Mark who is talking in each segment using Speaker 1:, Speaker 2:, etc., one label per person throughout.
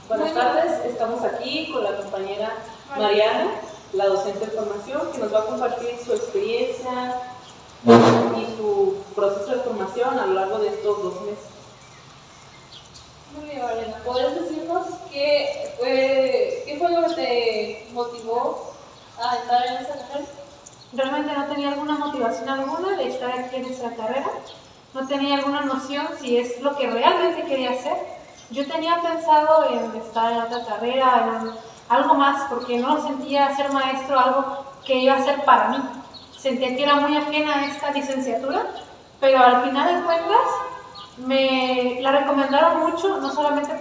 Speaker 1: Buenas tardes, estamos aquí con la compañera Mariana, la docente de formación, que nos va a compartir su experiencia y su proceso de formación a lo largo de estos 2 meses.
Speaker 2: Muy bien, Mariana. ¿Podrías decirnos qué fue lo que te motivó a entrar en esta carrera?
Speaker 3: Realmente no tenía alguna motivación alguna de estar aquí en esta carrera. No tenía alguna noción si es lo que realmente quería hacer. Yo tenía pensado en estar en otra carrera, en algo más, porque no sentía ser maestro algo que iba a ser para mí. Sentía que era muy ajena a esta licenciatura, pero al final de cuentas me la recomendaron mucho, no solamente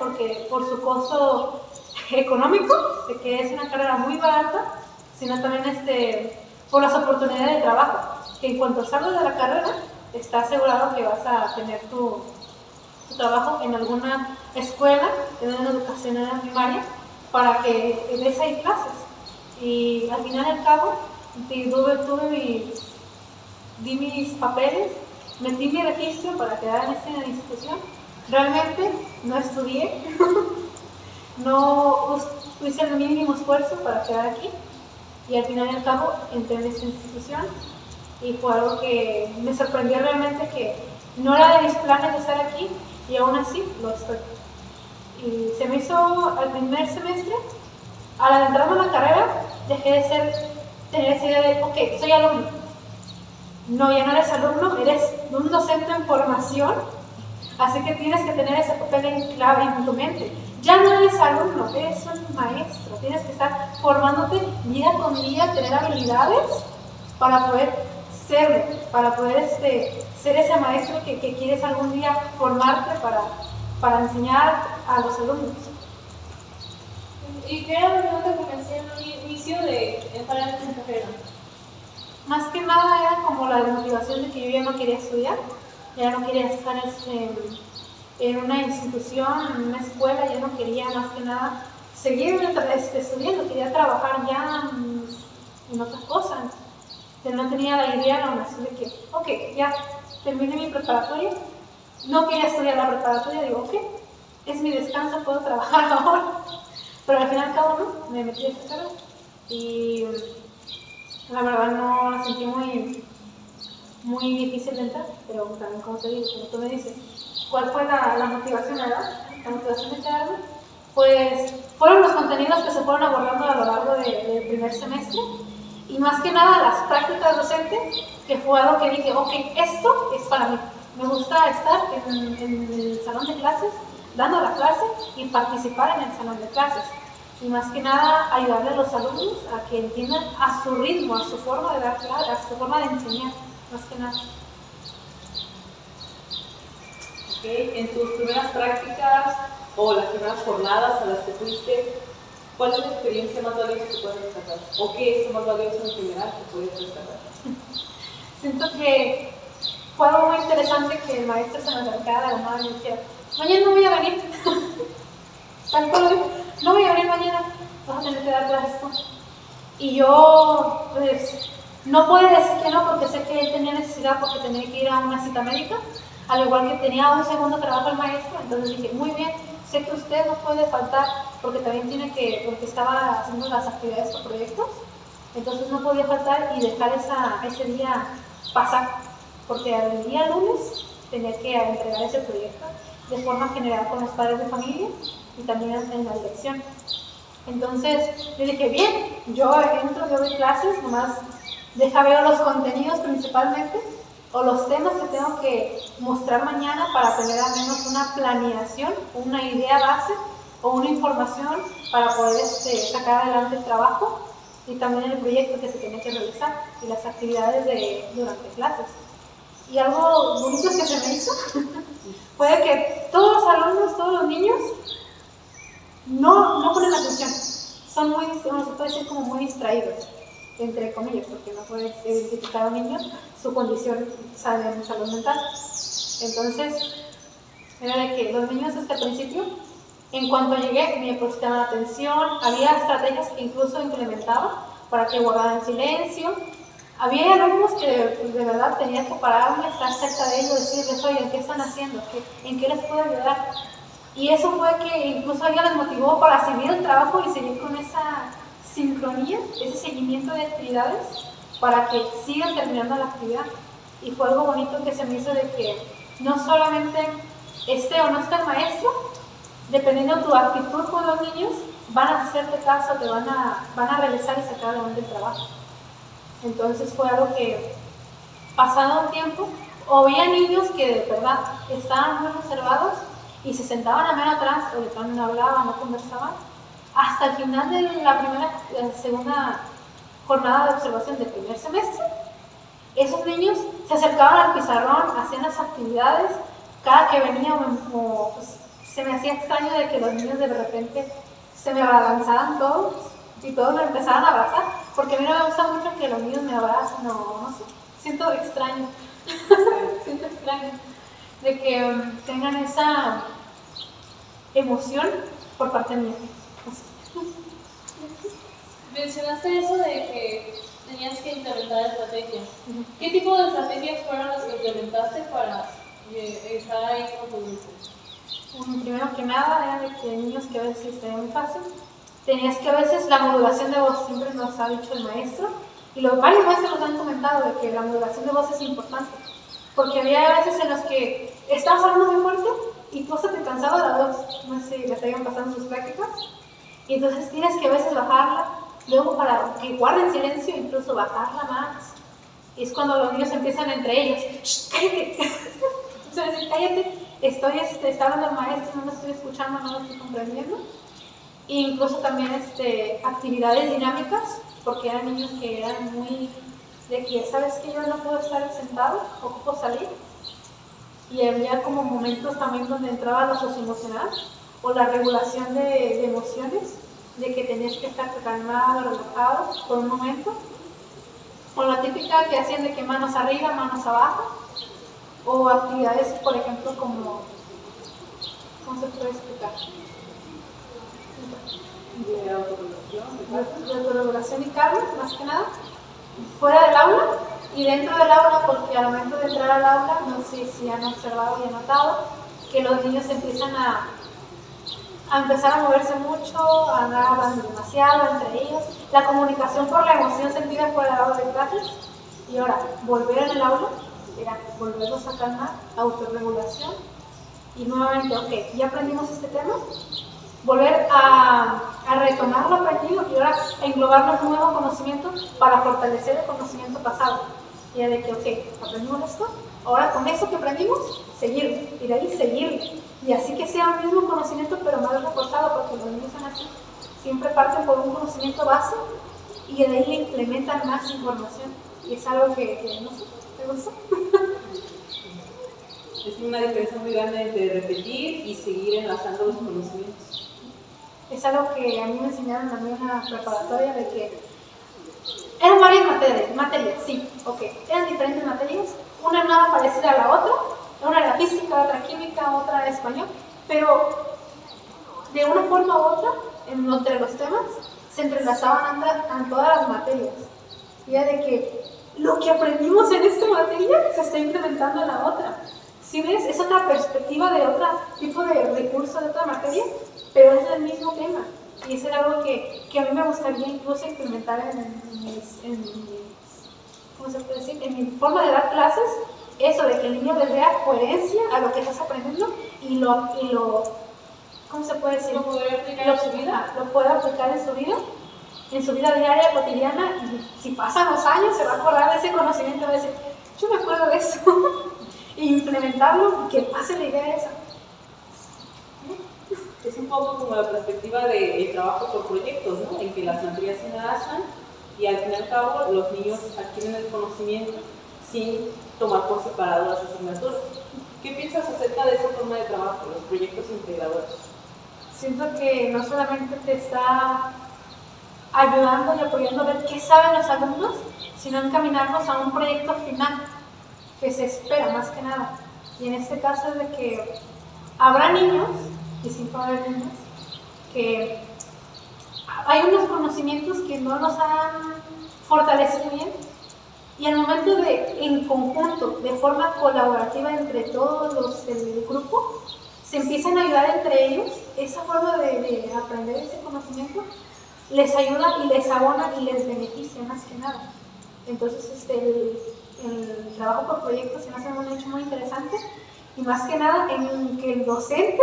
Speaker 3: por su costo económico, de que es una carrera muy barata, sino también por las oportunidades de trabajo, que en cuanto salgas de la carrera, está asegurado que vas a tener tu trabajo en alguna escuela, en una educación en la primaria, para que des ahí clases. Y al final y al cabo, di mis papeles, metí mi registro para quedar en esta institución. Realmente no estudié, no hice el mínimo esfuerzo para quedar aquí. Y al final y al cabo entré en esta institución y fue algo que me sorprendió realmente, que no era de mis planes de estar aquí y aún así lo estoy. Y se me hizo al primer semestre, al adentrarme en la carrera, dejé de tener esa idea de, ok, soy alumno. No, ya no eres alumno, eres un docente en formación, así que tienes que tener ese papel en clave en tu mente. Ya no eres alumno, eres un maestro, tienes que estar formándote día con día, tener habilidades para poder serlo, para poder ser ese maestro que quieres algún día formarte para enseñar a los alumnos.
Speaker 2: ¿Y qué era lo que no te convenció en un inicio de entrar en esta carrera?
Speaker 3: Más que nada era como la desmotivación de que yo ya no quería estudiar, ya no quería estar en una institución, en una escuela, ya no quería más que nada seguir estudiando, quería trabajar ya en otra cosa. No tenía la idea aún así de que, ok, ya terminé mi preparatoria, no quería estudiar la preparatoria, digo, ok, es mi descanso, puedo trabajar ahora. Pero al final y al cabo no, me metí a esta carrera y la verdad no la sentí muy difícil de entrar, pero también, como te digo, como tú me dices, ¿cuál fue la motivación, verdad? La motivación de quedarme, pues fueron los contenidos que se fueron abordando a lo largo del primer semestre y más que nada las prácticas docentes, que fue algo que dije, ok, esto es para mí. Me gusta estar en el salón de clases, dando la clase y participar en el salón de clases. Y más que nada ayudarle a los alumnos a que entiendan a su ritmo, a su forma de dar clases, a su forma de enseñar, más que nada.
Speaker 1: Okay. En tus primeras prácticas o las primeras jornadas a las que fuiste, ¿cuál es la experiencia más valiosa que puedes rescatar? ¿O qué es lo más valioso en general que puedes rescatar?
Speaker 3: Siento que fue algo muy interesante que el maestro se nos acercara a la mano y dijera, mañana no voy a venir. Tal cual, no voy a venir mañana, vas a tener que dar clases tú. Y yo, pues, no puedo decir que no, porque sé que él tenía necesidad, porque tenía que ir a una cita médica, al igual que tenía un segundo trabajo el maestro. Entonces dije, muy bien, sé que usted no puede faltar, porque también porque estaba haciendo las actividades o proyectos, entonces no podía faltar y dejar ese día pasar, porque el día lunes tenía que entregar ese proyecto de forma general con los padres de familia y también en la dirección. Entonces yo dije, bien, yo entro, yo doy clases, nomás veo los contenidos principalmente o los temas que tengo que mostrar mañana para tener al menos una planeación, una idea base o una información para poder sacar adelante el trabajo y también el proyecto que se tiene que realizar y las actividades durante clases. Y algo bonito que se me hizo fue que todos los alumnos, todos los niños no ponen atención, son muy, se puede decir como muy distraídos, entre comillas, porque no puedes identificar a un niño su condición en salud mental. Entonces, era de que los niños desde el principio, en cuanto llegué, me prestaban atención, había estrategias que incluso implementaba para que guardaran silencio. Había alumnos que de verdad tenían que pararme, estar cerca de ellos, decirles, oye, ¿qué están haciendo? ¿En qué les puedo ayudar? Y eso fue que incluso a ella les motivó para seguir el trabajo y seguir con esa sincronía, ese seguimiento de actividades para que sigan terminando la actividad. Y fue algo bonito que se me hizo de que no solamente esté o no esté el maestro, dependiendo de tu actitud con los niños, van a hacerte caso, te van a realizar y sacar adelante el trabajo. Entonces fue algo que, pasado un tiempo, había niños que de verdad estaban muy reservados y se sentaban a menos atrás, o de plano no hablaban, no conversaban, hasta el final de la segunda jornada de observación del primer semestre. Esos niños se acercaban al pizarrón, hacían las actividades, cada que venía pues, se me hacía extraño de que los niños de repente se me abalanzaban todos y todos me empezaban a abrazar, porque a mí no me gusta mucho que los niños me abracen, no sé, siento extraño, siento extraño de que tengan esa emoción por parte mía.
Speaker 2: Mencionaste eso de que tenías que implementar estrategias. ¿Qué tipo de estrategias fueron las que implementaste para estar ahí con tu grupo?
Speaker 3: Primero que nada, era de que niños que a veces tenía muy fácil. Tenías que a veces la modulación de voz, siempre nos ha dicho el maestro, y varios maestros nos han comentado de que la modulación de voz es importante. Porque había veces en las que estabas hablando muy fuerte y tú hasta te cansaba la voz. No sé si les hayan pasado en sus prácticas. Y entonces tienes que a veces bajarla, luego para que guarden silencio, incluso bajarla más. Y es cuando los niños empiezan entre ellos, ¡shh, cállate! Entonces, cállate, está hablando el maestro, no lo estoy escuchando, no lo estoy comprendiendo. E incluso también actividades dinámicas, porque eran niños que eran muy de que, ¿sabes qué? Yo no puedo estar sentado, ocupo salir. Y había como momentos también donde entraba lo socioemocional o la regulación de emociones, de que tenías que estar calmado, relajado por un momento. O la típica que hacían de que manos arriba, manos abajo. O actividades, por ejemplo, como, ¿cómo se puede explicar?
Speaker 1: De autorregulación.
Speaker 3: De autorregulación y carga, más que nada. Fuera del aula y dentro del aula, porque al momento de entrar al aula, no sé si han observado y han notado, que los niños empiezan a empezar a moverse mucho, a andar hablando demasiado entre ellos. La comunicación por la emoción sentida fuera del aula de clases. Y ahora, volver en el aula, era volverlos a calmar, autorregulación. Y nuevamente, ok, ya aprendimos este tema, volver a retomar lo aprendido y ahora englobarlo en un nuevo conocimiento para fortalecer el conocimiento pasado. Y de que, ok, aprendimos esto, ahora con eso que aprendimos, seguir, y de ahí seguir. Y así que sea el mismo conocimiento, pero más reforzado, porque los niños son así. Siempre parten por un conocimiento base y de ahí le implementan más información. Y es algo que no sé, ¿te gusta?
Speaker 1: Es una diferencia muy grande entre repetir y seguir enlazando los conocimientos.
Speaker 3: Es algo que a mí me enseñaron también en la preparatoria, de que eran varias materias, sí, ok, eran diferentes materias, una nada parecida a la otra, una era física, otra química, otra español, pero de una forma u otra, entre los temas, se entrelazaban en todas las materias. Y era de que lo que aprendimos en esta materia se está implementando en la otra. ¿Sí ves? Es otra perspectiva de otro tipo de recurso de otra materia, pero es el mismo tema. Y eso era algo que a mí me gustaría incluso implementar ¿cómo se puede decir? En mi forma de dar clases, eso de que el niño le vea coherencia a lo que estás aprendiendo y lo ¿cómo se puede decir?
Speaker 2: ¿Lo podría aplicar en su vida?
Speaker 3: Lo puede aplicar en su vida diaria, cotidiana, y si pasan los años se va a acordar de ese conocimiento, va a decir, yo me acuerdo de eso, y implementarlo y que pase la idea esa.
Speaker 1: Es un poco como la perspectiva del trabajo por proyectos, ¿no? En que las materias se enlazan y al fin y al cabo los niños adquieren el conocimiento sin tomar por separado las asignaturas. ¿Qué piensas acerca de esa forma de trabajo, los proyectos integradores?
Speaker 3: Siento que no solamente te está ayudando y apoyando a ver qué saben los alumnos, sino encaminarlos a un proyecto final que se espera más que nada. Y en este caso es de que habrá niños, y siempre va a haber niños, que hay unos conocimientos que no nos han fortalecido bien, y al momento de, en conjunto, de forma colaborativa entre todos los del grupo, se empiezan a ayudar entre ellos, esa forma de aprender ese conocimiento les ayuda y les abona y les beneficia más que nada. Entonces el trabajo por proyectos se me hace un hecho muy interesante y más que nada en que el docente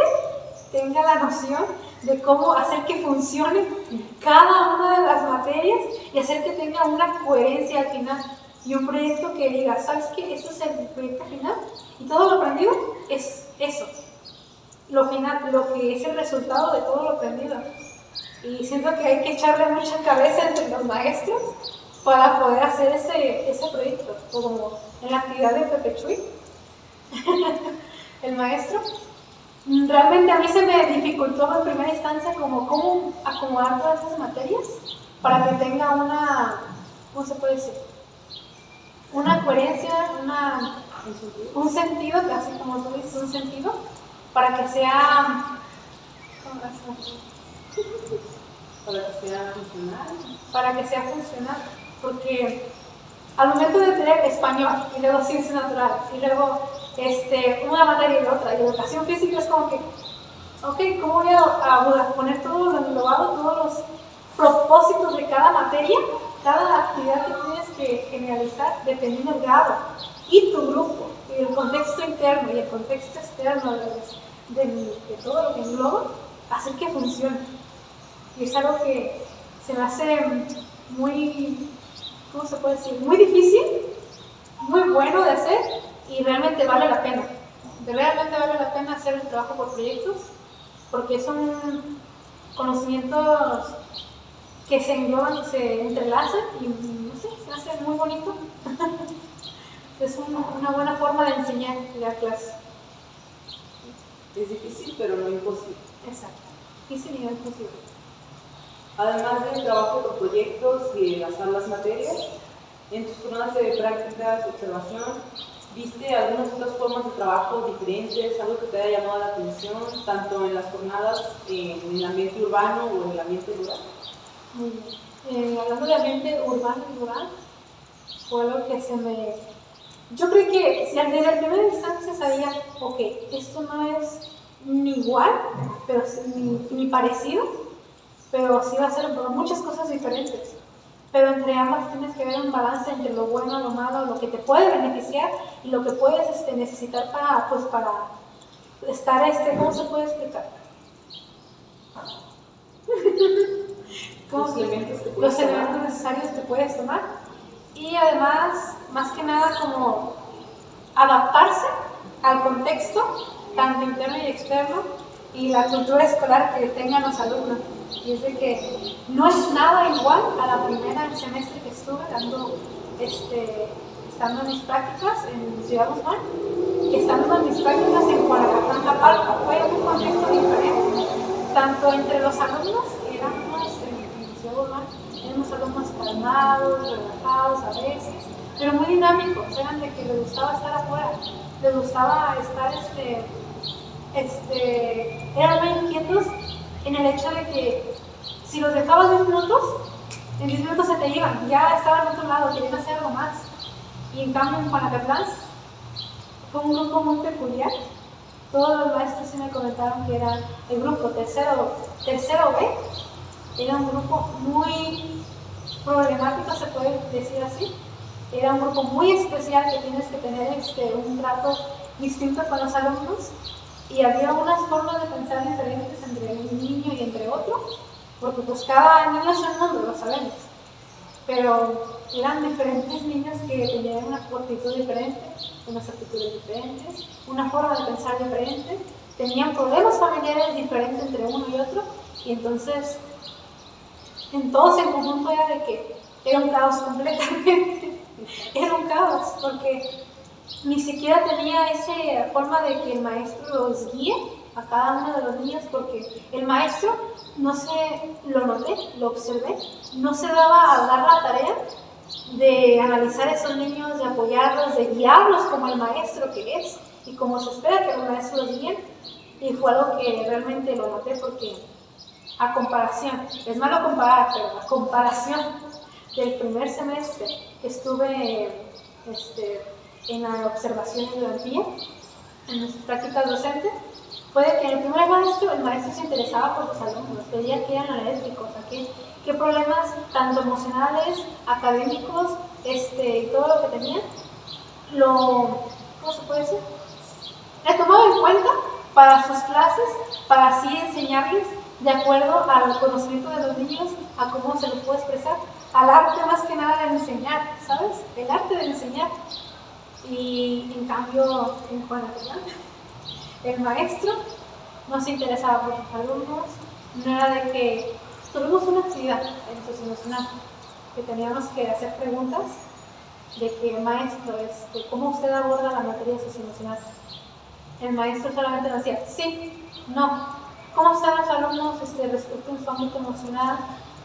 Speaker 3: tenga la noción de cómo hacer que funcione cada una de las materias y hacer que tenga una coherencia al final y un proyecto que diga, ¿sabes qué? Esto es el proyecto final y todo lo aprendido es eso, lo final, lo que es el resultado de todo lo aprendido. Y siento que hay que echarle mucha cabeza entre los maestros para poder hacer ese proyecto, como en la actividad de Pepe Chuy, el maestro. Realmente a mí se me dificultó en primera instancia como cómo acomodar todas esas materias para que tenga una, ¿cómo se puede decir? Una coherencia, un sentido, así como tú dices, un sentido, para que sea, para que sea funcional, porque al momento de tener español y luego ciencias naturales y luego una materia y otra, y educación física es como que, ok, ¿cómo voy a poner todo lo englobado, todos los propósitos de cada materia, cada actividad que tienes que generalizar dependiendo del grado y tu grupo, y el contexto interno y el contexto externo de todo lo que engloba, hacer que funcione? Y es algo que se me hace muy, ¿cómo se puede decir? Muy difícil, muy bueno de hacer y realmente vale la pena. Realmente vale la pena hacer el trabajo por proyectos porque son conocimientos que se engloban y se entrelazan y no sé, se hace muy bonito. Es una buena forma de enseñar y dar clases.
Speaker 1: Es difícil, pero no imposible.
Speaker 3: Exacto, difícil y no imposible.
Speaker 1: Además del trabajo por proyectos y enlazar las materias, en tus jornadas de prácticas, observación, ¿viste algunas otras formas de trabajo diferentes, algo que te haya llamado la atención, tanto en las jornadas en el ambiente urbano o en el ambiente rural?
Speaker 3: Muy bien. Hablando de ambiente urbano y rural, fue algo que yo creo que desde la primera instancia sabía, ok, esto no es ni igual, pero ni parecido, pero sí va a ser muchas cosas diferentes. Pero entre ambas tienes que ver un balance entre lo bueno, lo malo, lo que te puede beneficiar y lo que puedes necesitar para estar, ¿cómo se puede explicar?
Speaker 1: Los
Speaker 3: elementos necesarios que puedes tomar. Y además, más que nada, como adaptarse al contexto, tanto interno y externo, y la cultura escolar que tengan los alumnos. Y es de que no es nada igual a la primera semestre que estuve estando en mis prácticas en Ciudad Guzmán, que estando en mis prácticas en Guadalajara, Tapalpa. Fue un contexto diferente, tanto entre los alumnos, que éramos en Ciudad Guzmán, éramos alumnos calmados, relajados a veces, pero muy dinámicos, eran de que les gustaba estar afuera, les gustaba estar, eran muy inquietos en el hecho de que si los dejabas 10 minutos, en 10 minutos se te iban, ya estaban en otro lado, querían hacer algo más. Y en cambio en Juanacatlán fue un grupo muy peculiar. Todos los maestros sí me comentaron que era el grupo tercero B, era un grupo muy problemático, se puede decir así. Era un grupo muy especial que tienes que tener un trato distinto con los alumnos. Y había unas formas de pensar diferentes entre un niño y entre otro, porque pues cada niño es un mundo, lo sabemos, pero eran diferentes niños que tenían una actitud diferente, unas actitudes diferentes, una forma de pensar diferente, tenían problemas familiares diferentes entre uno y otro, y entonces en todos en conjunto era de que era un caos completamente, era un caos, porque ni siquiera tenía esa forma de que el maestro los guíe a cada uno de los niños, porque el maestro, lo noté, lo observé, no se daba a dar la tarea de analizar a esos niños, de apoyarlos, de guiarlos como el maestro que es y como se espera que los maestros los guíen. Y fue algo que realmente lo noté porque a comparación, es malo comparar, pero a comparación del primer semestre que estuve en la observación de plantilla, en mis prácticas docentes, fue de que en el primer maestro, el maestro se interesaba por los alumnos, veía que eran alérgicos, qué problemas tanto emocionales, académicos, y todo lo que tenían, ¿cómo se puede decir? He tomado en cuenta para sus clases, para así enseñarles de acuerdo al conocimiento de los niños, a cómo se les puede expresar, al arte más que nada de enseñar, ¿sabes? El arte de enseñar. Y en cambio, en Juanatellán, el maestro no se interesaba por sus alumnos, no era de que tuvimos una actividad en socioemocional, que teníamos que hacer preguntas de que maestro, ¿cómo usted aborda la materia socioemocional? El maestro solamente nos decía, sí, no. ¿Cómo están los alumnos respecto a su ámbito emocional?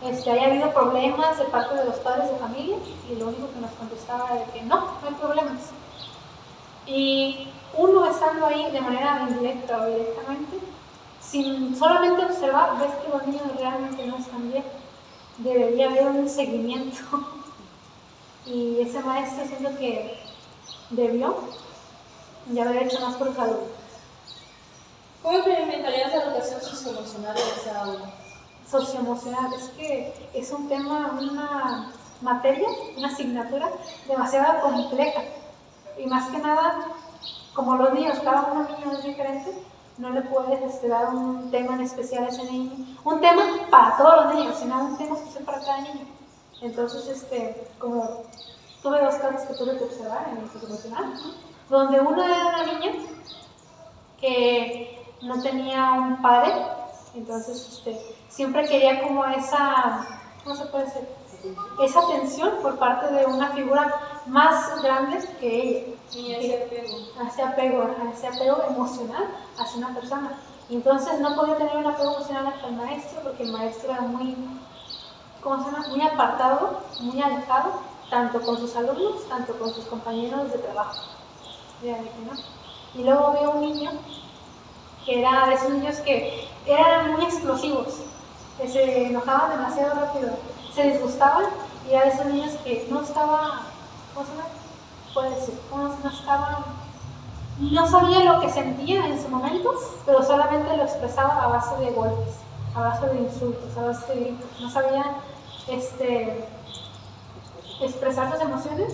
Speaker 3: ¿Haya habido problemas de parte de los padres de familia? Y lo único que nos contestaba era que no hay problemas. Y uno estando ahí de manera indirecta o directamente, sin solamente observar, ves que los niños realmente no están bien. Debería haber un seguimiento. Y ese maestro siento que debió de haber hecho más por los alumnos.
Speaker 2: ¿Cómo implementarías la educación socioemocional en esa aula?
Speaker 3: Socioemocional, es que es un tema, una materia, una asignatura demasiado compleja. Y más que nada, como los niños, cada niño es diferente, no le puedes dar un tema en especial a ese niño. Un tema para todos los niños, sino un tema especial para cada niño. Entonces, como tuve dos casos que tuve que observar en el socioemocional, donde uno era una niña que no tenía un padre, entonces siempre quería como esa, ¿cómo se puede decir? Esa atención por parte de una figura más grande que ella.
Speaker 2: Y ese
Speaker 3: apego emocional hacia una persona. Y entonces no podía tener un apego emocional hacia el maestro porque el maestro era muy, muy apartado, muy alejado, tanto con sus alumnos, tanto con sus compañeros de trabajo. Y luego veo un niño que era de esos niños que eran muy explosivos, que se enojaban demasiado rápido, se disgustaban, y era de esos niños que no estaba, ¿cómo se llama? Puede decir, no sabía lo que sentía en su momento, pero solamente lo expresaba a base de golpes, a base de insultos, a base de gritos. No sabía expresar sus emociones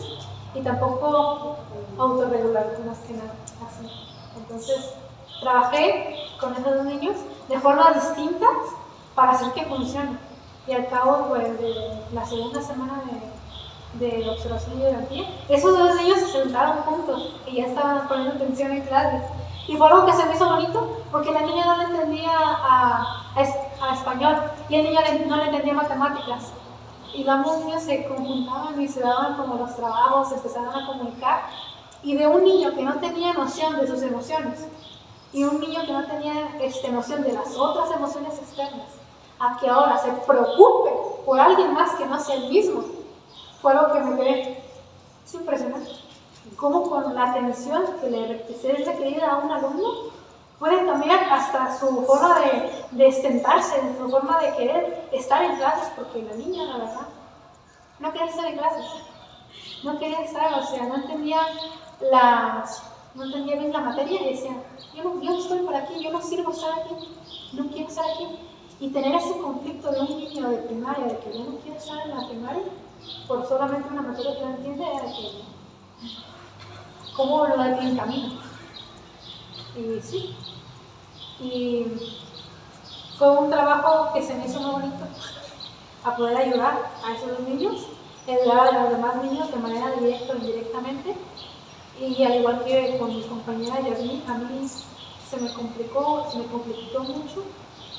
Speaker 3: y tampoco autorregular, más que nada. Así. Entonces, trabajé con esos dos niños de formas distintas para hacer que funcione. Y al cabo de la segunda semana de observación y garantía, esos dos niños se sentaron juntos y ya estaban poniendo atención en clase. Y fue algo que se me hizo bonito porque la niña no le entendía a español y el niño no le entendía matemáticas. Y ambos niños se conjuntaban y se daban como los trabajos, se empezaban a comunicar. Y de un niño que no tenía noción de sus emociones y un niño que no tenía noción de las otras emociones externas, a que ahora se preocupe por alguien más que no sea el mismo, fue algo que me quedé. Es impresionante. Cómo con la atención que es requerida a un alumno puede cambiar hasta su forma de sentarse, su forma de querer estar en clases, porque la niña, la verdad, no quería estar en clases. No quería estar, no entendía bien la materia y decía, yo no estoy por aquí, yo no sirvo estar aquí, no quiero estar aquí. Y tener ese conflicto de un niño de primaria, de que yo no quiero estar en la primaria, por solamente una materia que no entiende, era que, ¿cómo lo encamino? Y sí, y fue un trabajo que se me hizo muy bonito, a poder ayudar a esos dos niños, ayudar a los demás niños de manera directa o indirectamente, y al igual que con mi compañera Yasmin, a mí se me complicó mucho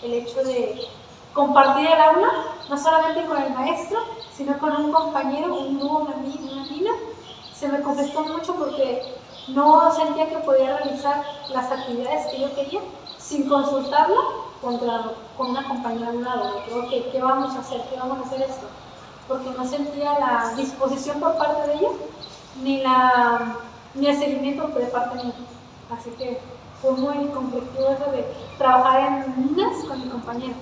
Speaker 3: el hecho de compartir el aula, no solamente con el maestro, sino con un compañero, un dúo, una amiga. Se me complicó mucho porque no sentía que podía realizar las actividades que yo quería sin consultarla con una compañera de un lado. Okay, ¿qué vamos a hacer? ¿Qué vamos a hacer esto? Porque no sentía la disposición por parte de ella, ni el seguimiento de parte mía. Así que fue muy conflictivo eso de trabajar en unas con mi compañero.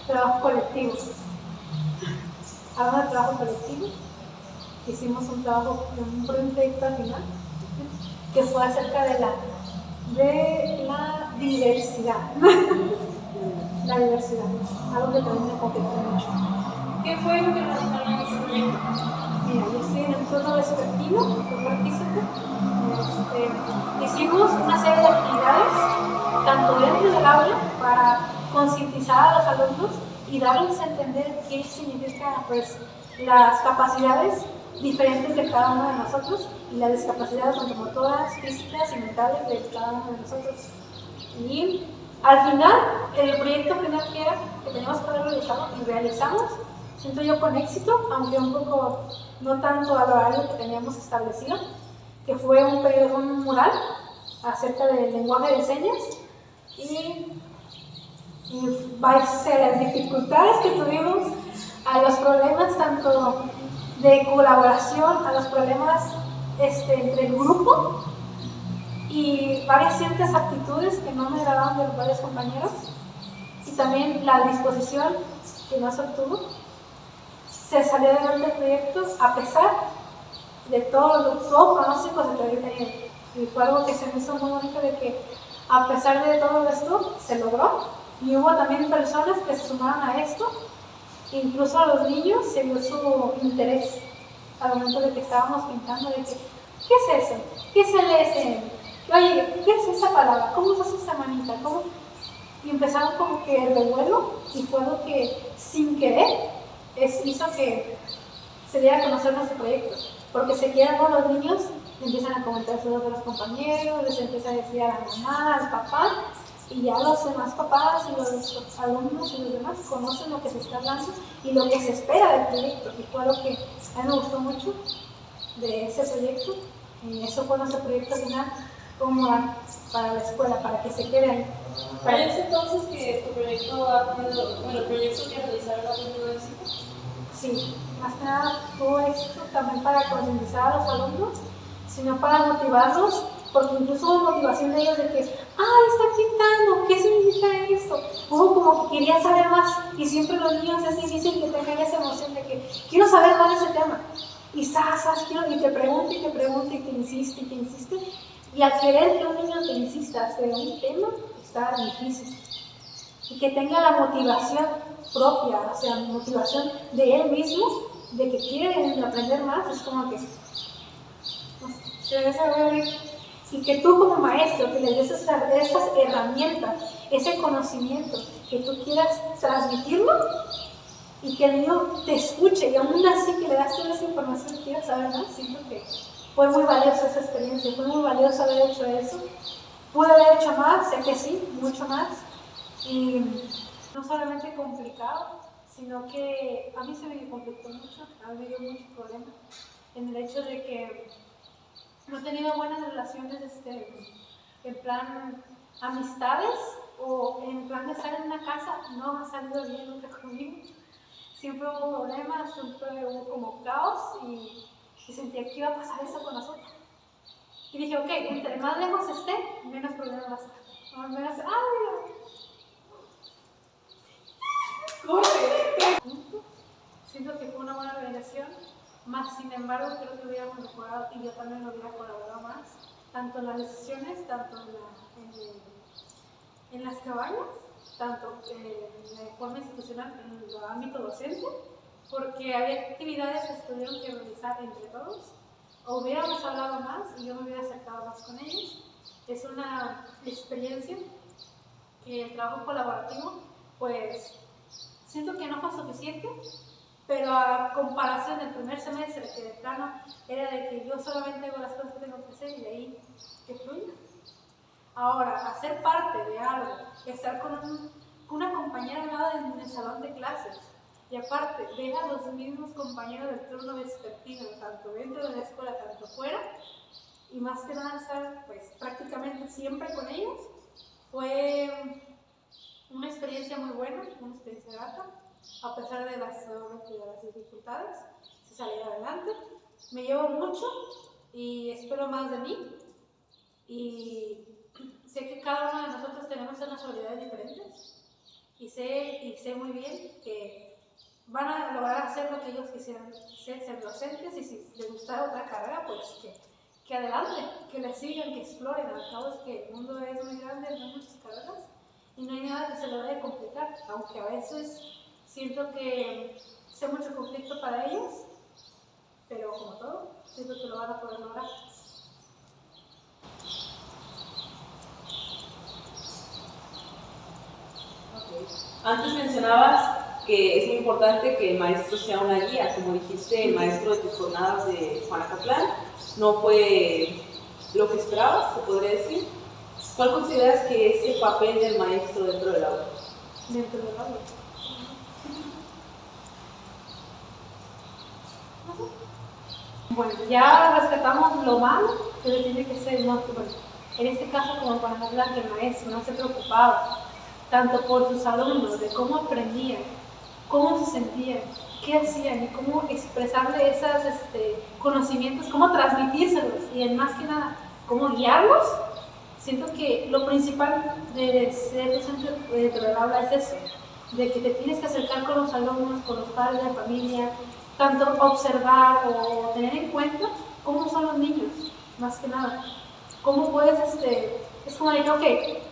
Speaker 3: Trabajo colectivo. Hablando de trabajo colectivo, hicimos un trabajo, un proyecto al final, que fue acerca de la diversidad. La diversidad, algo que también me conflictó mucho.
Speaker 2: ¿Qué fue lo que realizaron en ese proyecto?
Speaker 3: Mira, yo estoy en el turno vespertino, fui partícipe. Hicimos una serie de actividades, tanto dentro del aula, para concientizar a los alumnos y darles a entender qué significa pues, las capacidades diferentes de cada uno de nosotros y las discapacidades tanto motoras, físicas y mentales de cada uno de nosotros. Y al final, el proyecto final que era que teníamos que haber realizado y realizamos, siento yo con éxito, aunque un poco no tanto al horario que teníamos establecido, que fue un mural acerca del lenguaje de señas y base a las dificultades que tuvimos, a los problemas tanto de colaboración, a los problemas entre el grupo y varias ciertas actitudes que no me agradaban de los varios compañeros y también la disposición que no se obtuvo. Se salió adelante el proyecto a pesar de todo pronóstico de que había tenido. Y fue algo que se me hizo muy bonito de que a pesar de todo esto se logró y hubo también personas que se sumaron a esto, incluso a los niños se vio su interés al momento de que estábamos pintando de que ¿qué es eso? ¿Qué es el S? Oye, ¿qué es esa palabra? ¿Cómo se hace esa manita? ¿Cómo? Y empezaron como que el revuelo y fue algo que sin querer hizo que se diera a conocer nuestro proyecto, porque se quedan con los niños, empiezan a comentar sobre los compañeros, les empieza a decir a la mamá, al papá, y ya los demás papás y los alumnos y los demás conocen lo que se está hablando y lo que se espera del proyecto, y fue algo que a mí me gustó mucho de ese proyecto, y eso fue nuestro proyecto final como para la escuela, para que se queden.
Speaker 2: ¿Parece entonces que tu proyecto ha tenido, bueno, el proyecto que realizaron ha tenido éxito?
Speaker 3: Sí, más que nada tuvo éxito también para concientizar a los alumnos, sino para motivarlos, porque incluso hubo motivación de ellos de que, está pintando, ¿qué significa esto? Hubo como que querían saber más, y siempre los niños así dicen que tengan esa emoción de que quiero saber más de ese tema, y y te pregunta y te pregunta y te insiste, y al querer que un niño te insista sobre un tema, está difícil. Y que tenga la motivación propia, o sea, motivación de él mismo, de que quiere aprender más, es como que se debe saber. Y que tú como maestro, que le des esas herramientas, ese conocimiento, que tú quieras transmitirlo y que el niño te escuche y aún así que le das toda esa información que quieras saber más, siento que fue muy valiosa esa experiencia, fue muy valioso haber hecho eso. Pude haber hecho más, sé que sí, mucho más. Y no solamente complicado, sino que a mí se me conflictó mucho, a mí me dio mucho problema en el hecho de que no he tenido buenas relaciones en plan amistades o en plan de estar en una casa, no ha salido bien nunca conmigo. Siempre hubo problemas, siempre hubo como caos y sentía que iba a pasar eso con nosotros. Y dije, ok, entre más lejos esté, menos problemas va a estar. Menos, siento que fue una buena organización, más sin embargo creo que hubiéramos mejorado y yo también lo hubiera colaborado más, tanto en las decisiones, tanto en las cabañas, tanto de forma institucional en el ámbito docente, porque había actividades que se tuvieron que realizar entre todos, o hubiéramos hablado más y yo me hubiera acercado más con ellos. Es una experiencia que el trabajo colaborativo, pues siento que no fue suficiente, pero a comparación del primer semestre, que de plano era de que yo solamente hago las cosas que tengo que hacer y de ahí que fluya. Ahora, hacer parte de algo, estar con una compañera al lado en el salón de clases, y aparte, ver a los mismos compañeros del turno vespertino, tanto dentro de la escuela, tanto fuera, y más que nada estar pues, prácticamente siempre con ellos, fue una experiencia muy buena, una experiencia grata, a pesar de las dificultades, se salió adelante. Me llevo mucho y espero más de mí, y sé que cada uno de nosotros tenemos unas habilidades diferentes, y sé muy bien que van a lograr hacer lo que ellos quisieran ser docentes, y si les gustara otra carrera, pues que adelante, que le sigan, que exploren. Al cabo es que el mundo es muy grande, no hay muchas carreras y no hay nada que se lo debe complicar, aunque a veces siento que sea mucho conflicto para ellos, pero como todo, siento que lo van a poder lograr.
Speaker 1: Antes mencionabas que es muy importante que el maestro sea una guía. Como dijiste, el maestro de tus jornadas de Juanacatlán no fue lo que esperabas, se podría decir. ¿Cuál consideras que es el papel del maestro dentro del aula?
Speaker 3: Dentro del aula. Bueno, ya respetamos lo malo, pero tiene que ser, no, bueno, en este caso como para hablar que el maestro no se preocupaba tanto por sus alumnos, de cómo aprendían, cómo se sentían, qué hacían y cómo expresarle esos conocimientos, cómo transmitírselos y más que nada, cómo guiarlos. Siento que lo principal de ser docente dentro del aula es eso, de que te tienes que acercar con los alumnos, con los padres de la familia, tanto observar o tener en cuenta cómo son los niños, más que nada. Cómo puedes, es como de que, ok,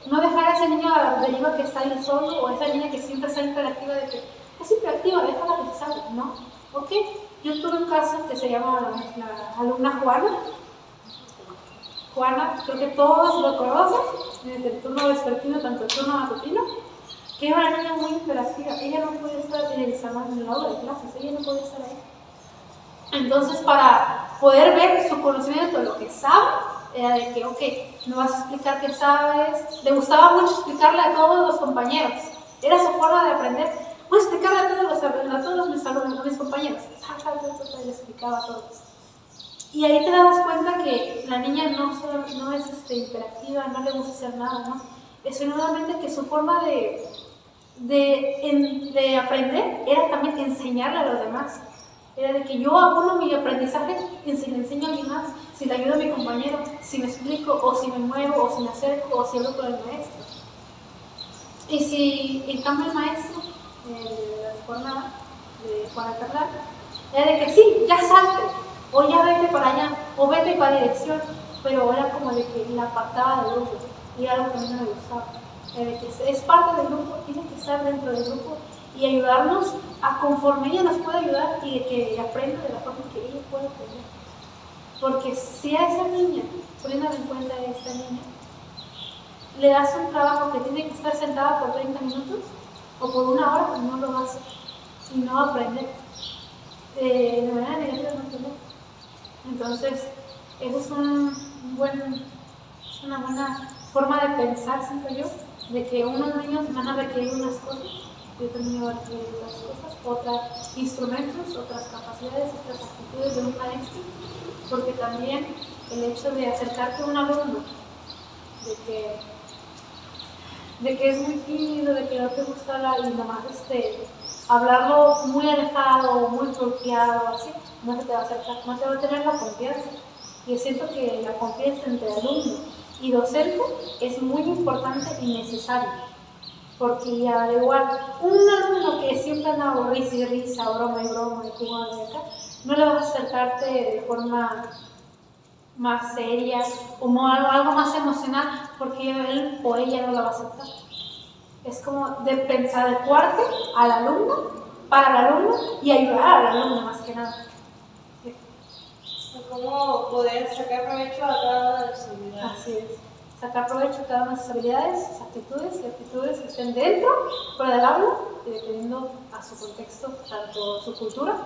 Speaker 3: no dejar a ese niño a la deriva que está ahí solo, o a esa niña que siempre está hiperactiva, de que es hiperactiva, déjala que salga, ¿no? Ok, yo tuve un caso que se llama la alumna Juana. Juana, creo que todos lo conocen, desde el turno vespertino, tanto el turno matutino, que era una niña muy hiperactiva. Ella no podía estar en el salón, en la aula de clases, ella no podía estar ahí. Entonces, para poder ver su conocimiento de lo que sabe, era de que, ok, me vas a explicar qué sabes. Le gustaba mucho explicarle a todos los compañeros. Era su forma de aprender. Voy a explicarle a todos mis alumnos, a mis compañeros. Le explicaba a todos. Y ahí te das cuenta que la niña no es hiperactiva, no le gusta hacer nada, ¿no? Es solamente que su forma de aprender era también enseñarle a los demás. Era de que yo abono mi aprendizaje y si le enseño a alguien más, si le ayudo a mi compañero, si me explico, o si me muevo, o si me acerco, o si hablo con el maestro. Y si en cambio el maestro de la jornada de Juanacatlán era de que sí, ya salte, o ya vete para allá, o vete para dirección, pero era como de que la apartaba del grupo, y era algo que a mí no me gustaba. Era de que es parte del grupo, tiene que estar dentro del grupo y ayudarnos a conforme ella nos puede ayudar y de que aprenda de la forma que ella puede aprender. Porque si a esa niña, poniendo en cuenta a esta niña, le das un trabajo que tiene que estar sentada por 30 minutos o por una hora, pues no lo va a hacer y no va a aprender. De manera negativa no aprender. Entonces, eso es una buena forma de pensar, siento yo, de que unos niños van a requerir unas cosas y otros niños van a requerir otras cosas, otros instrumentos, otras capacidades, otras actitudes de un maestro, porque también el hecho de acercarte a un alumno, de que es muy tímido, de que no te gusta hablar y nomás hablarlo muy alejado, muy bloqueado, así, no se te va a acercar, no te va a tener la confianza. Y siento que la confianza entre alumno y docente es muy importante y necesaria, porque al igual, un alumno que siempre anda risa y risa, broma y broma, y jugando de acá, no le vas a acercarte de forma más seria, como algo más emocional, porque él o ella no la va a aceptar. Es como adecuarte al alumno, para el alumno y ayudar al alumno más que nada.
Speaker 2: Cómo poder sacar provecho a cada una de sus habilidades.
Speaker 3: Así es. Sacar provecho a cada una de sus habilidades, sus actitudes y actitudes que estén dentro, fuera del aula, y dependiendo a su contexto, tanto su cultura,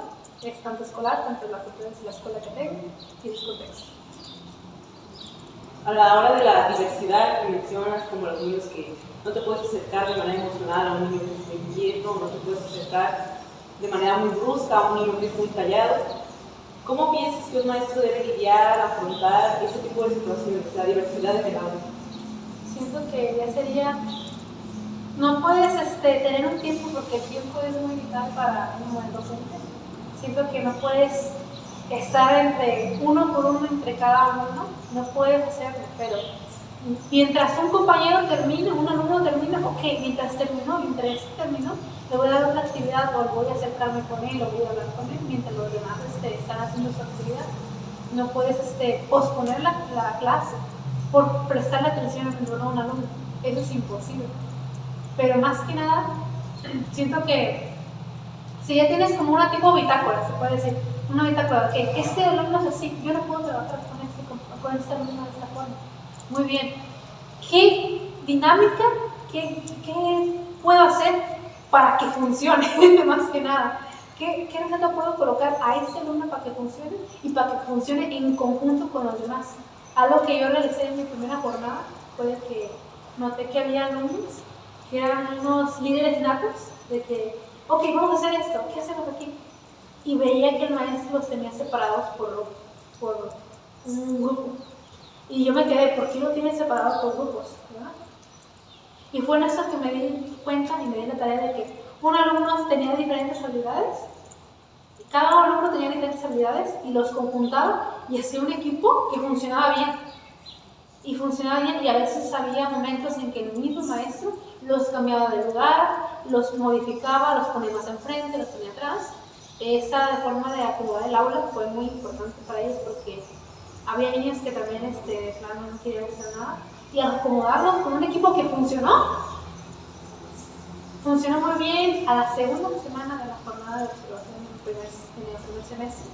Speaker 3: tanto escolar, tanto la cultura de la escuela que tenga y su contexto.
Speaker 1: A la hora de la diversidad que mencionas, como los niños que no te puedes acercar de manera emocional a un niño que está inquieto, no te puedes acercar de manera muy brusca a un niño que es muy callado, ¿cómo piensas que un maestro debe lidiar, afrontar ese tipo de situaciones, la diversidad en el aula?
Speaker 3: Siento que ya sería, no puedes tener un tiempo porque el tiempo es muy vital para un docente. Siento que no puedes estar uno por uno entre cada uno, no puedes hacerlo, pero mientras un compañero termine, un alumno termina, ok, mientras terminó, le voy a dar otra actividad o voy a acercarme con él o voy a hablar con él mientras los demás están haciendo su actividad. no puedes posponer la clase por prestarle atención a un alumno. Eso es imposible. Pero más que nada, siento que si ya tienes como una tipo bitácora, se puede decir, una bitácora, que este alumno es así, yo no puedo trabajar con este alumno de esta forma. Muy bien. ¿Qué dinámica, qué puedo hacer para que funcione? Más que nada. ¿Qué receta puedo colocar a ese alumno para que funcione y para que funcione en conjunto con los demás? Algo que yo realicé en mi primera jornada fue que noté que había alumnos que eran unos líderes natos, de que, ok, vamos a hacer esto, ¿qué hacemos aquí? Y veía que el maestro los tenía separados por un grupo. Y yo me quedé, ¿por qué lo tienen separados por grupos? ¿Verdad? Y fue en eso que me di cuenta y me di la tarea de que un alumno tenía diferentes habilidades, cada alumno tenía diferentes habilidades y los conjuntaba y hacía un equipo que funcionaba bien. Y funcionaba bien, y a veces había momentos en que el mismo maestro los cambiaba de lugar, los modificaba, los ponía más enfrente, los ponía atrás. Esa forma de acomodar el aula fue muy importante para ellos porque había niños que también de plano no querían hacer nada, y al acomodarlos con un equipo que funcionó muy bien. A la segunda semana de la jornada de observación en el primer semestre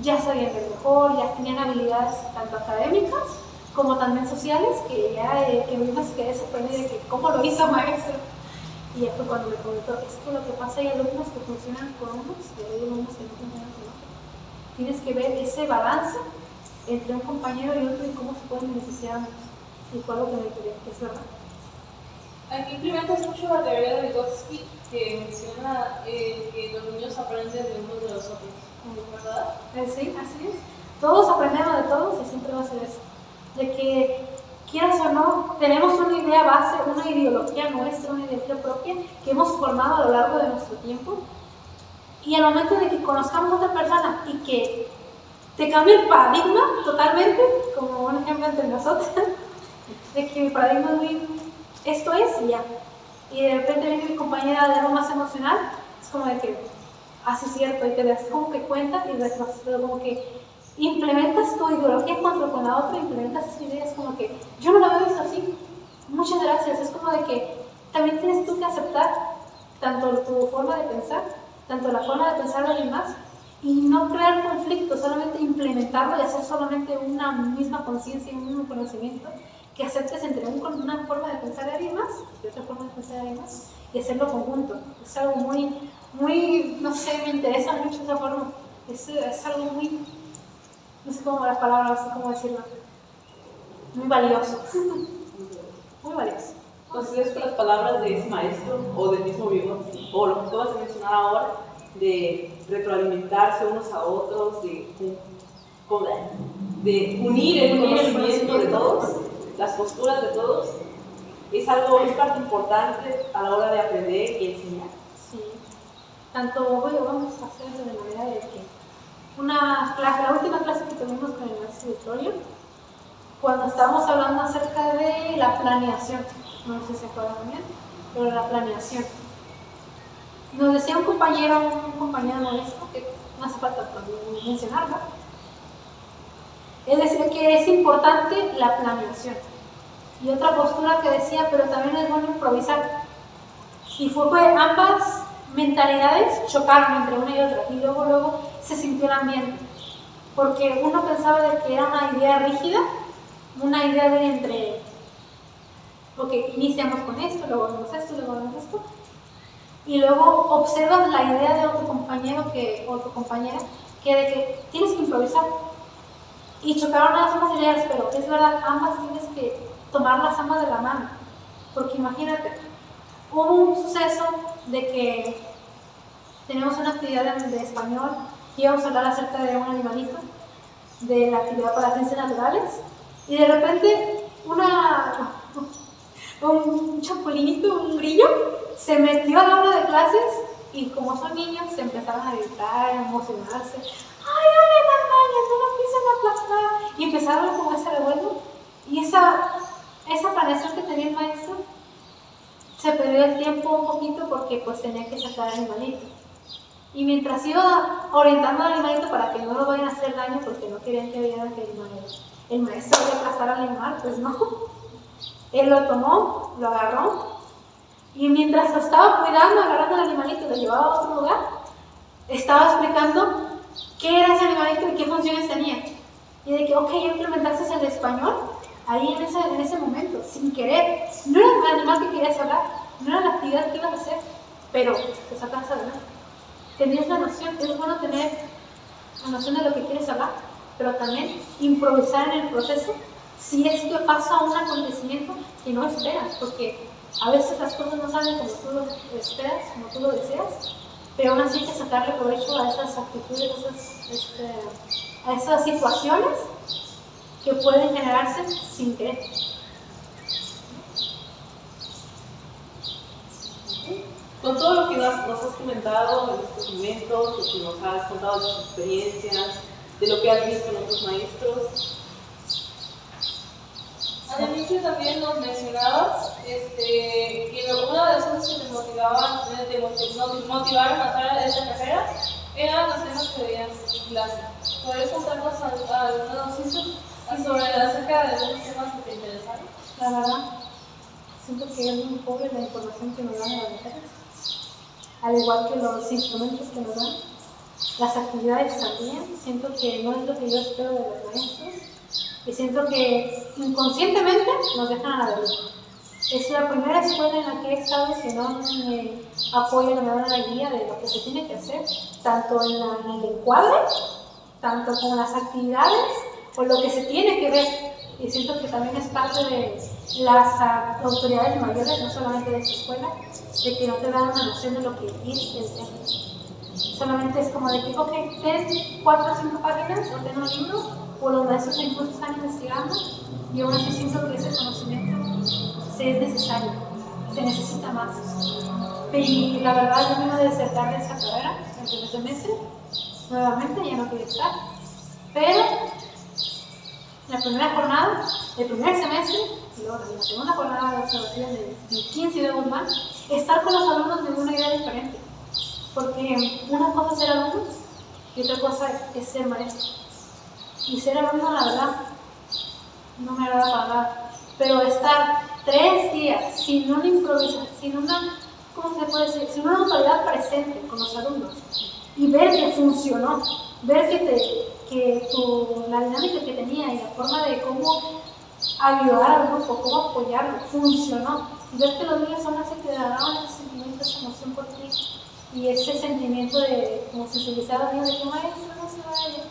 Speaker 3: ya sabían ver mejor, ya tenían habilidades tanto académicas como también sociales, que ya que mismo se quedé sorprendida de que cómo lo hizo maestro. Y ya fue cuando me comentó, es que lo que pasa, hay alumnos que funcionan con unos y hay alumnos que no funcionan con otros. Tienes que ver ese balance entre un compañero y otro y cómo se pueden beneficiar ambos. Y fue algo que me quedé, que es verdad.
Speaker 2: Aquí implementas mucho la teoría de Vygotsky, que menciona que los niños aprenden de unos de los otros, ¿verdad?
Speaker 3: Sí, así es. Todos aprendemos de todos y siempre va a ser eso. De que, quieras o no, tenemos una idea base, una ideología nuestra, una ideología propia que hemos formado a lo largo de nuestro tiempo. Y al momento de que conozcamos a otra persona y que te cambie el paradigma totalmente, como un ejemplo entre nosotros, de que mi paradigma es muy, esto es y ya. Y de repente viene mi compañera de algo más emocional, es como de que, así es cierto, y te das como que cuenta y como que implementas tu ideología junto con la otra, implementas esas ideas como que, yo no lo había visto así, muchas gracias. Es como de que también tienes tú que aceptar tanto tu forma de pensar, tanto la forma de pensar de alguien más, y no crear conflictos, solamente implementarlo y hacer solamente una misma conciencia y un mismo conocimiento, que aceptes entre una forma de pensar de alguien más y otra forma de pensar de alguien más, y hacerlo conjunto. Es algo muy, no sé, me interesa mucho esa forma. Es algo muy, no sé cómo las palabras, no sé cómo decirlo, muy valioso. Muy valioso.
Speaker 1: ¿Consideras que las palabras de ese maestro o del mismo Vygotsky, o lo que tú vas a mencionar ahora, de retroalimentarse unos a otros, de unir el conocimiento de todos, las posturas de todos, es parte importante a la hora de aprender y enseñar?
Speaker 3: Sí. Tanto, bueno, vamos a hacerlo de manera de que la última clase que tuvimos con el maestro Vittorio, cuando estábamos hablando acerca de la planeación, no sé si se acuerdan bien, pero la planeación. Nos decía un compañero nuestro, que no hace falta mencionarlo, él decía que es importante la planeación. Y otra postura que decía, pero también es bueno improvisar. Y fue que ambas mentalidades chocaron entre una y otra, y luego se sintió el ambiente. Porque uno pensaba de que era una idea rígida, una idea de entre, ok, iniciamos con esto, luego hacemos esto, luego hacemos esto, y luego observas la idea de otro compañero o tu compañera, que de que tienes que improvisar. Y chocaron las mismas ideas, pero es verdad, ambas tienes que tomarlas ambas de la mano. Porque imagínate, hubo un suceso de que tenemos una actividad de español y íbamos a hablar acerca de un animalito, de la actividad para ciencias naturales, y de repente un chapulinito, un grillo, se metió al aula de clases y como son niños se empezaron a gritar, a emocionarse. ¡Ay, dale pantalla! ¡No lo quise aplastar! Y empezaron con ese revuelo. Y esa planeación que tenía el maestro se perdió el tiempo un poquito porque pues tenía que sacar al animalito. Y mientras iba orientando al animalito para que no lo vayan a hacer daño, porque no querían que vieran que el maestro iba a aplastar al animal, pues no. Él lo tomó, lo agarró, y mientras lo estaba cuidando, agarrando al animalito y lo llevaba a otro lugar, estaba explicando qué era ese animalito y qué funciones tenía. Y de que, ok, ya implementaste el español ahí en ese momento, sin querer. No era el animal que querías hablar, no era la actividad que ibas a hacer, pero te sacas adelante. Tenías la noción, es bueno tener la noción de lo que quieres hablar, pero también improvisar en el proceso si es que pasa un acontecimiento que no esperas, porque a veces las cosas no salen como tú lo esperas, como tú lo deseas, pero aún así hay que sacarle provecho a esas actitudes, a esas situaciones que pueden generarse sin querer.
Speaker 1: Con todo lo que nos has comentado en estos momentos, lo que nos has contado de tus experiencias, de lo que has visto en otros maestros.
Speaker 2: Al inicio también nos mencionabas que una de las cosas que te motivaron a hacer esta carrera eran los temas que veías en clase. ¿Podrías contarnos algunos hitos acerca de algunos temas que te interesaron?
Speaker 3: La verdad, siento que es muy pobre la información que nos dan en las mujeres, al igual que los instrumentos que nos dan, las actividades también. Siento que no es lo que yo espero de los maestros y siento que inconscientemente nos dejan a la deriva. Es la primera escuela en la que he estado que no me apoyan, me dan la guía de lo que se tiene que hacer, tanto en el encuadre, tanto con las actividades o lo que se tiene que ver. Y siento que también es parte de las autoridades mayores, no solamente de esta escuela, de que no te dan una noción de lo que es el tema. Solamente es como de que, ok, ten 4 o 5 páginas, o ten un libro, o los maestros incluso están investigando, y aún así siento que ese conocimiento se es necesario, se necesita más. Y la verdad, yo me iba a desertar de esta carrera en el primer semestre, nuevamente, ya no quería estar, pero la primera jornada, el primer semestre, y luego la segunda jornada de observación del 15 de Guzmán, estar con los alumnos de una idea diferente. Porque una cosa es ser alumno y otra cosa es ser maestro. Y ser alumno, la verdad, no me agrada para nada. Pero estar 3 días sin una improvisación, sin una, ¿cómo se puede decir? Sin una autoridad presente con los alumnos y ver que funcionó, ver la dinámica que tenía y la forma de cómo ayudar al grupo, cómo apoyarlo, funcionó. Y ver que los niños son así que agarraban ese sentimiento, esa emoción por ti y ese sentimiento de como sensibilizar a los niños de que maestro no se vaya.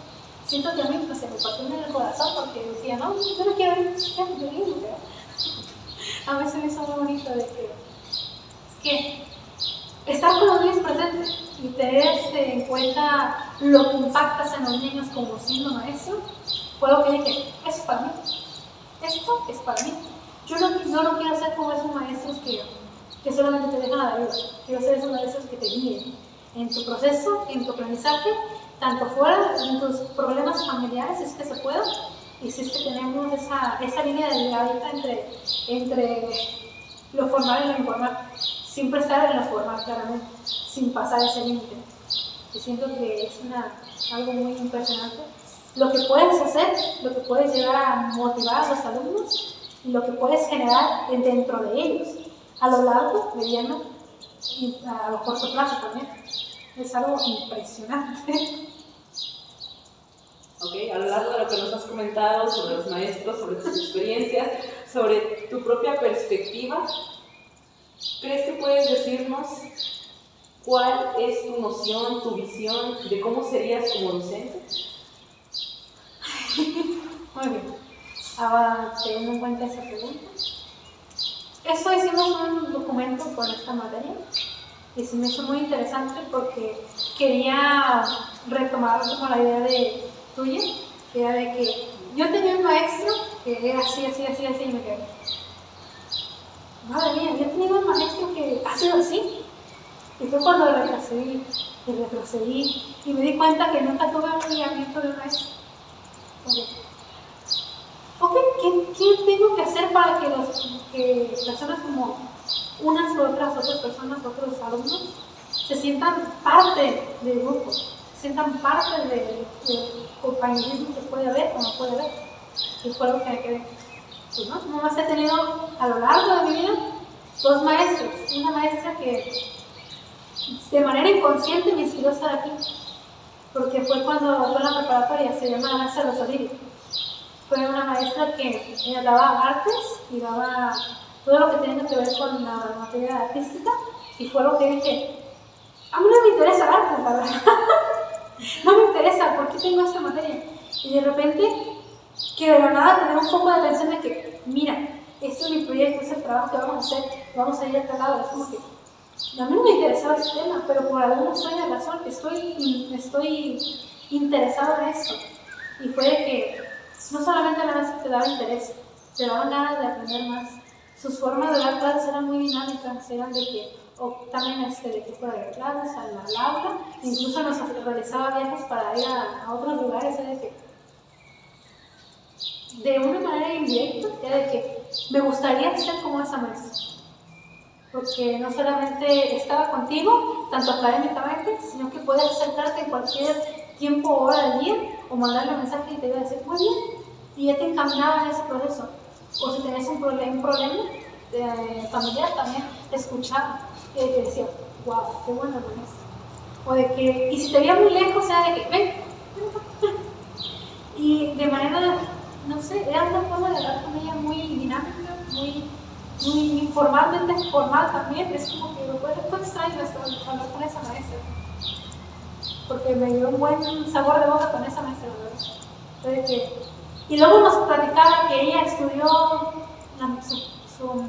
Speaker 3: Siento que a mí pues, se me partió en el corazón porque decía, no, yo no quiero ir, yo digo, a mí se me hizo muy bonito de que estar con los niños presentes y tener en cuenta lo que impactas en los niños como siendo maestro, fue lo que dije, eso es para mí, esto es para mí. Yo no quiero ser como esos maestros que solamente te dejan a la vida, quiero ser esos maestros que te guíen en tu proceso, en tu aprendizaje, tanto fuera en tus problemas familiares, si es que se puede, y si es que tenemos esa línea delgadita entre lo formal y lo informal. Siempre estar en lo formal, claramente, sin pasar ese límite. Y siento que es algo muy impresionante. Lo que puedes hacer, lo que puedes llegar a motivar a los alumnos y lo que puedes generar dentro de ellos, a lo largo, mediano y a lo corto plazo también. Es algo impresionante.
Speaker 1: Ok, a lo largo de lo que nos has comentado sobre los maestros, sobre tus experiencias, sobre tu propia perspectiva, ¿crees que puedes decirnos cuál es tu noción, tu visión de cómo serías como docente?
Speaker 3: Muy bien. Ahora, teniendo en cuenta esa pregunta, hicimos un documento con esta materia y se me hizo muy interesante porque quería retomar como la idea tuya, que era de que yo tenía un maestro que era así, y me quedé. Madre mía, yo he tenido un maestro que ha sido así. Y fue cuando retrocedí y me di cuenta que nunca tuve un guiamiento de un maestro. Ok, ¿qué tengo que hacer para que personas como unas u otras personas, otros alumnos, se sientan parte del grupo, se sientan parte del compañerismo que puede haber o no puede haber. Y fue lo que me quedé. Pues no, nomás he tenido a lo largo de mi vida 2 maestros. Una maestra que de manera inconsciente me inspiró a estar aquí, porque fue cuando fue en la preparatoria, se llama Ana Rosalí. Fue una maestra que ella daba artes y daba todo lo que tenía que ver con la materia artística, y fue lo que dije, a mí no me interesa arte, la verdad. No me interesa, ¿por qué tengo esta materia? Y de repente, que de la nada tener un poco de atención de que, mira, este es mi proyecto, este es el trabajo que vamos a hacer, vamos a ir a tal lado. Es como que, a mí no me interesaba ese tema, pero por alguna extraña razón estoy interesada en esto. Y fue de que no solamente la maestra te daba interés, te daban ganas de aprender más. Sus formas de dar clases eran muy dinámicas, eran de que, o también de que fuera de clases, al aula, incluso nos realizaba viajes para ir a otros lugares, de que, de una manera indirecta, era de que me gustaría ser como esa maestra. Porque no solamente estaba contigo, tanto académicamente, sino que puedes acercarte en cualquier tiempo o hora del día, o mandarle un mensaje y te iba a decir, muy bien, y ya te encaminaba en ese proceso. O si tenías un problema familiar, también te escuchaba y te decía, wow, qué buena maestra. O de que, y si te veía muy lejos, o sea, de que, ven. Y de manera, no sé, era una forma de hablar con ella muy dinámica, muy informalmente formal también. Es como que fue extraño hablar con esa maestra, porque me dio un buen sabor de boca con esa maestra, ¿verdad? Y luego nos platicaba que ella estudió, su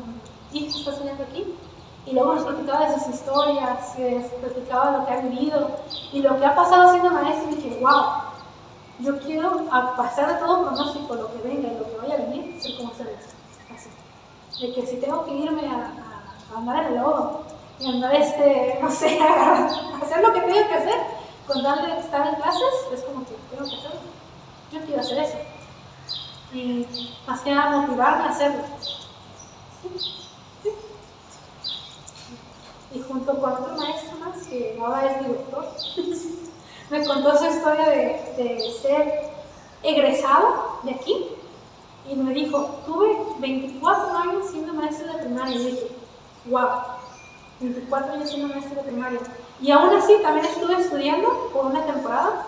Speaker 3: hija está estudiando aquí, y luego nos platicaba de sus historias, platicaba de lo que ha vivido y lo que ha pasado siendo maestra, y dije, wow, yo quiero, a pasar de todo pronóstico, lo que venga y lo que vaya a venir, ser como esa maestra. Así. De que si tengo que irme a andar en el lodo y andar, no sé, a hacer lo que tenga que hacer, con tal de estar en clases, es como que tengo que hacerlo. Yo quiero hacer eso. Y más que nada motivarme a hacerlo. Sí. Y junto con otro maestro más, que ahora es mi doctor, me contó su historia de ser egresado de aquí. Y me dijo, tuve 24 años siendo maestro de primaria. Y dije, wow, 24 años siendo maestro de primaria. Y aún así también estuve estudiando por una temporada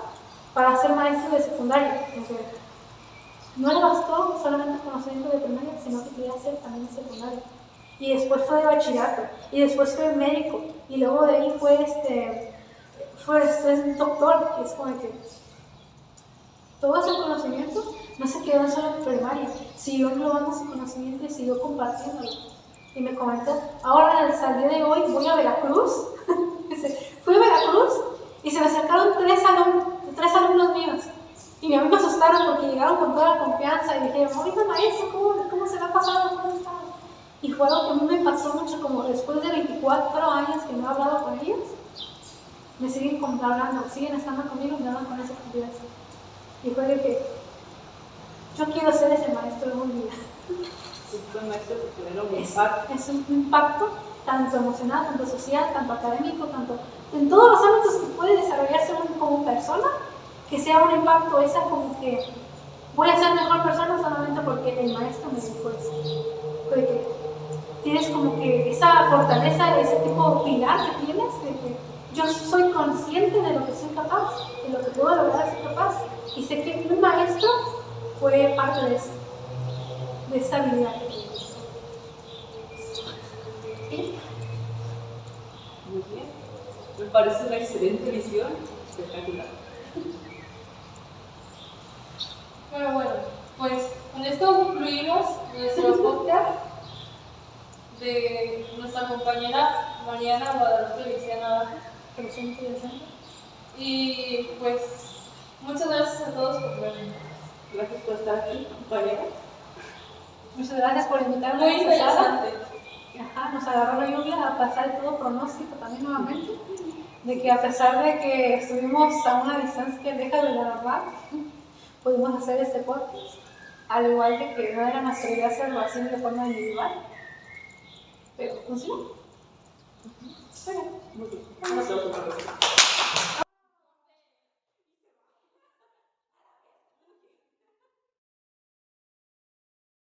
Speaker 3: para ser maestro de secundaria. Entonces, no le bastó solamente conocimiento de primaria, sino que quería hacer también de secundaria. Y después fue de bachillerato, y después fue médico, y luego de ahí fue un doctor, que es como que todo ese conocimiento no se quedó solo en primaria, siguió englobando ese conocimiento y siguió compartiéndolo. Y me comentó, ahora al día de hoy voy a Veracruz, fui a Veracruz y se me acercaron 3 alumnos míos. Y a mí me asustaron porque llegaron con toda la confianza y dijeron, oiga maestro, ¿cómo se me ha pasado? ¿Cómo está? Y fue algo que a mí me pasó mucho, como después de 24 años que no he hablado con ellos, me siguen hablando, siguen estando conmigo y me hablan con esa confianza. Y fue de que yo quiero ser ese maestro de un día.
Speaker 1: Fue maestro que tuvieron un impacto.
Speaker 3: Es un impacto tanto emocional, tanto social, tanto académico, tanto en todos los ámbitos que puede desarrollarse uno como persona, que sea un impacto esa como que voy a ser mejor persona solamente porque el maestro me dijo eso. Fue que tienes como que esa fortaleza, ese tipo de pilar que tienes, de que yo soy consciente de lo que soy capaz, de lo que puedo lograr ser capaz, y sé que un maestro fue parte de eso, de esa habilidad que tiene. ¿Sí?
Speaker 1: Muy bien, me parece una excelente visión, espectacular.
Speaker 2: Pero bueno, pues con esto concluimos nuestro podcast de nuestra compañera Mariana Guadalupe Luciana. Y pues muchas gracias a todos por vernos.
Speaker 1: Gracias por estar aquí, compañera.
Speaker 3: Muchas gracias por invitarme.
Speaker 2: Muy interesante.
Speaker 3: Ajá, nos agarró la lluvia a pasar de todo pronóstico también nuevamente. De que a pesar de que estuvimos a una distancia lejos de la normal, pudimos hacer este podcast. Al igual de que no era nuestra idea hacerlo así de forma individual, pero funcionó. Bueno,
Speaker 1: Muy bien. Un aplauso para nosotros.